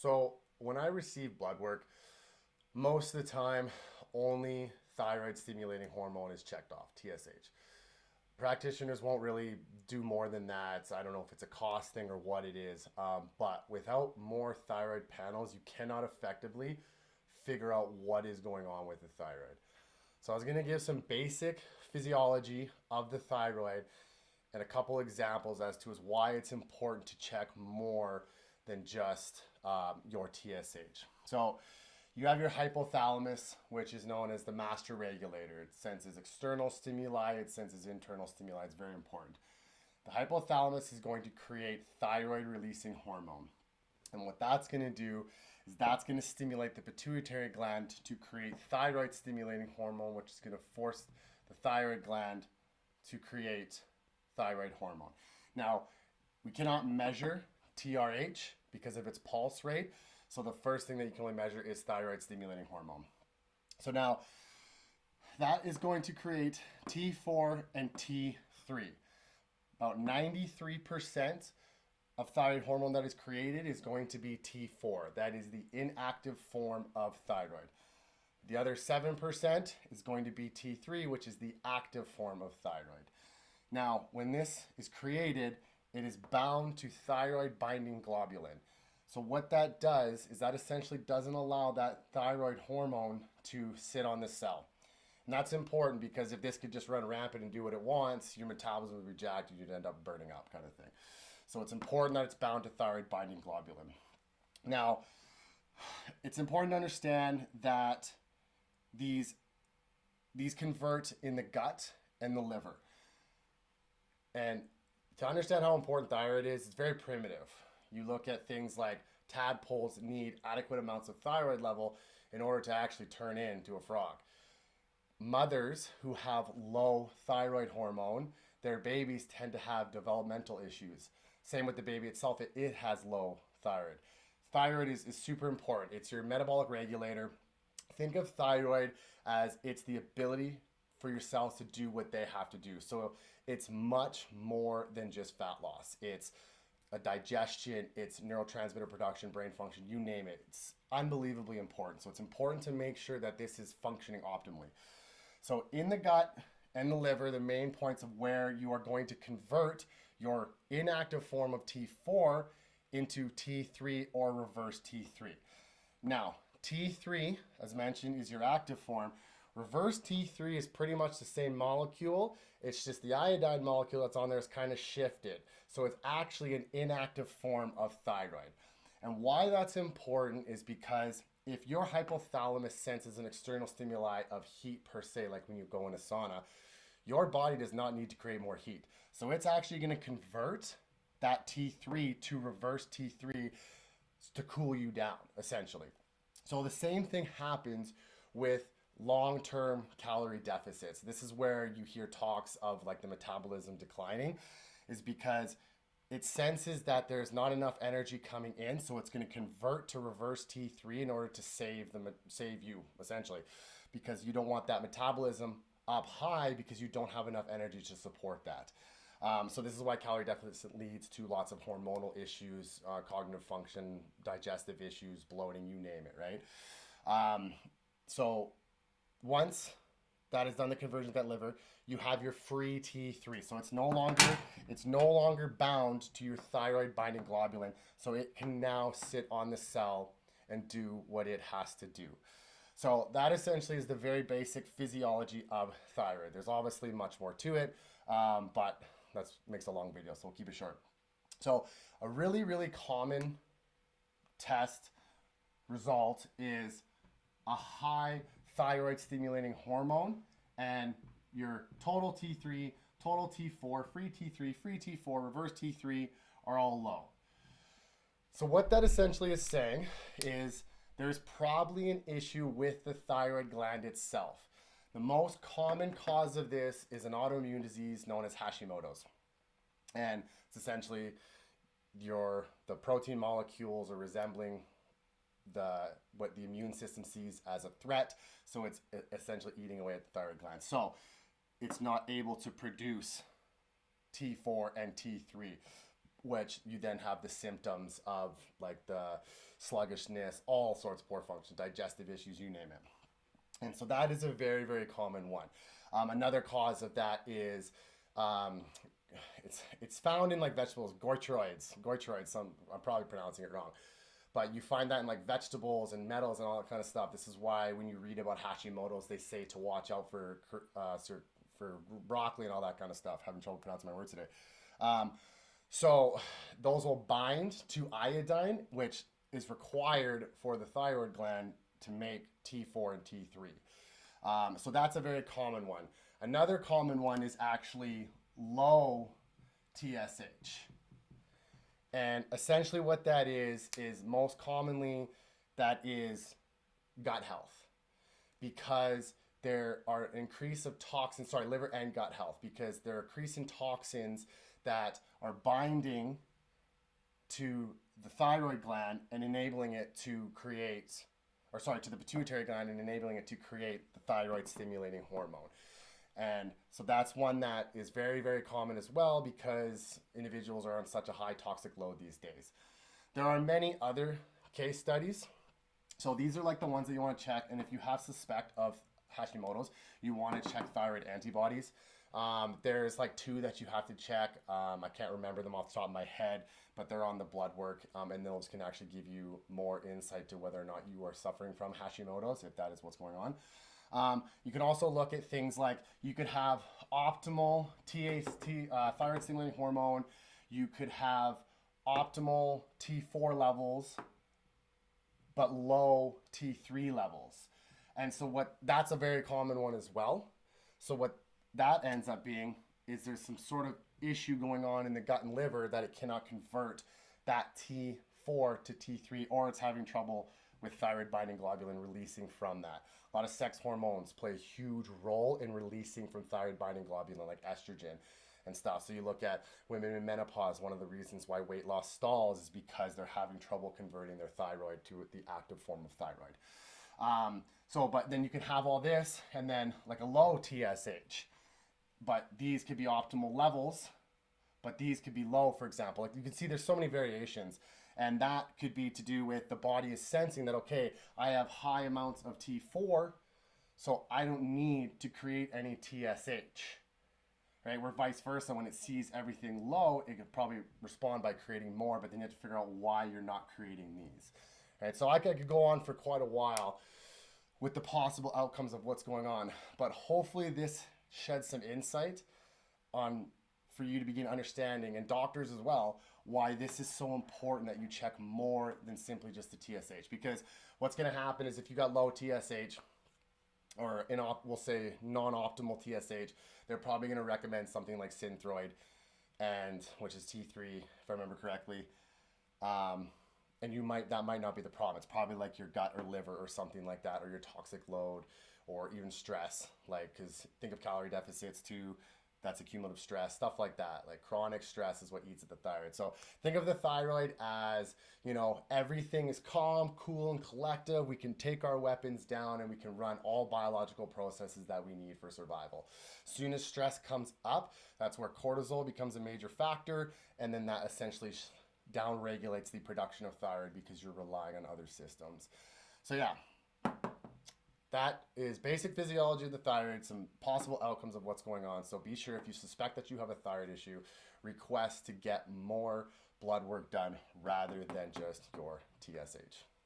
So when I receive blood work, most of the time only thyroid stimulating hormone is checked off, TSH. Practitioners won't really do more than that. I don't know if it's a cost thing or what it is, but without more thyroid panels, you cannot effectively figure out what is going on with the thyroid. So I was going to give some basic physiology of the thyroid and a couple examples as to why it's important to check more than just your TSH. So you have your hypothalamus, which is known as the master regulator. It senses external stimuli, it senses internal stimuli. It's very important. The hypothalamus is going to create thyroid releasing hormone. And what that's going to do is that's going to stimulate the pituitary gland to create thyroid stimulating hormone, which is going to force the thyroid gland to create thyroid hormone. Now, we cannot measure TRH because of its pulse rate. So the first thing that you can only measure is thyroid stimulating hormone. So now that is going to create T4 and T3. About 93% of thyroid hormone that is created is going to be T4. That is the inactive form of thyroid. The other 7% is going to be T3, which is the active form of thyroid. Now, when this is created, it is bound to thyroid binding globulin. So what that does is that essentially doesn't allow that thyroid hormone to sit on the cell. And that's important because if this could just run rampant and do what it wants, your metabolism would reject and you'd end up burning up, kind of thing. So it's important that it's bound to thyroid binding globulin. Now, it's important to understand that these convert in the gut and the liver. And to understand how important thyroid is, it's very primitive. You look at things like tadpoles need adequate amounts of thyroid level in order to actually turn into a frog. Mothers who have low thyroid hormone, their babies tend to have developmental issues. Same with the baby itself, it has low thyroid. Thyroid is super important. It's your metabolic regulator. Think of thyroid as it's the ability for your cells to do what they have to do. So it's much more than just fat loss. It's a digestion, it's neurotransmitter production, brain function, you name it. It's unbelievably important. So it's important to make sure that this is functioning optimally. So in the gut and the liver, the main points of where you are going to convert your inactive form of T4 into T3 or reverse T3. Now, T3, as mentioned, is your active form. Reverse T3 is pretty much the same molecule. It's just the iodine molecule that's on there is kind of shifted. So it's actually an inactive form of thyroid. And why that's important is because if your hypothalamus senses an external stimuli of heat per se, like when you go in a sauna, your body does not need to create more heat. So it's actually going to convert that T3 to reverse T3 to cool you down, essentially. So the same thing happens with long-term calorie deficits. This is where you hear talks of like the metabolism declining, is because it senses that there's not enough energy coming in, so it's going to convert to reverse T3 in order to save you, essentially, because you don't want that metabolism up high because you don't have enough energy to support that. So this is why calorie deficit leads to lots of hormonal issues, cognitive function, digestive issues, bloating, you name it, right? So once that is done, the conversion of that liver, you have your free T3. So it's no longer bound to your thyroid binding globulin. So it can now sit on the cell and do what it has to do. So that essentially is the very basic physiology of thyroid. There's obviously much more to it, but that makes a long video, so we'll keep it short. So a really, really common test result is a high thyroid stimulating hormone and your total T3, total T4, free T3, free T4, reverse T3 are all low. So what that essentially is saying is there's probably an issue with the thyroid gland itself. The most common cause of this is an autoimmune disease known as Hashimoto's. And it's essentially the protein molecules are resembling what the immune system sees as a threat. So it's essentially eating away at the thyroid gland. So it's not able to produce T4 and T3, which you then have the symptoms of like the sluggishness, all sorts of poor function, digestive issues, you name it. And so that is a very, very common one. Another cause of that is it's found in like vegetables, goitroids. I'm probably pronouncing it wrong, but you find that in like vegetables and metals and all that kind of stuff. This is why when you read about Hashimoto's, they say to watch out for broccoli and all that kind of stuff. Having trouble pronouncing my words today. So those will bind to iodine, which is required for the thyroid gland to make T4 and T3. So that's a very common one. Another common one is actually low TSH. And essentially what that is most commonly that is gut health, because there are an increase of toxins, liver and gut health, because there are increasing toxins that are binding to the thyroid gland and enabling it to create, to the pituitary gland and enabling it to create the thyroid stimulating hormone. And so that's one that is very, very common as well, because individuals are on such a high toxic load these days. There are many other case studies. So these are like the ones that you want to check. And if you have suspect of Hashimoto's, you want to check thyroid antibodies. There's like 2 that you have to check. I can't remember them off the top of my head, but they're on the blood work. And those can actually give you more insight to whether or not you are suffering from Hashimoto's, if that is what's going on. You can also look at things like you could have optimal thyroid stimulating hormone. You could have optimal T4 levels, but low T3 levels. And so that's a very common one as well. So what that ends up being is there's some sort of issue going on in the gut and liver that it cannot convert that T4 to T3, or it's having trouble with thyroid binding globulin releasing from that. A lot of sex hormones play a huge role in releasing from thyroid binding globulin, like estrogen and stuff. So you look at women in menopause, one of the reasons why weight loss stalls is because they're having trouble converting their thyroid to the active form of thyroid. But then you can have all this and then like a low TSH, but these could be optimal levels, but these could be low, for example. Like you can see there's so many variations. And that could be to do with the body is sensing that, okay, I have high amounts of T4, so I don't need to create any TSH, right? Where vice versa, when it sees everything low, it could probably respond by creating more, but then you have to figure out why you're not creating these, right? So I could go on for quite a while with the possible outcomes of what's going on, but hopefully this sheds some insight on for you to begin understanding, and doctors as well, why this is so important that you check more than simply just the TSH. Because what's going to happen is if you got low TSH, or we'll say non-optimal TSH, they're probably going to recommend something like Synthroid, which is T3, if I remember correctly. And that might not be the problem. It's probably like your gut or liver or something like that, or your toxic load, or even stress. Because think of calorie deficits too. That's a cumulative stress, stuff like that. Like chronic stress is what eats at the thyroid. So think of the thyroid as, everything is calm, cool, and collective. We can take our weapons down and we can run all biological processes that we need for survival. As soon as stress comes up, that's where cortisol becomes a major factor. And then that essentially down-regulates the production of thyroid because you're relying on other systems. So yeah. That is basic physiology of the thyroid, some possible outcomes of what's going on. So be sure, if you suspect that you have a thyroid issue, request to get more blood work done rather than just your TSH.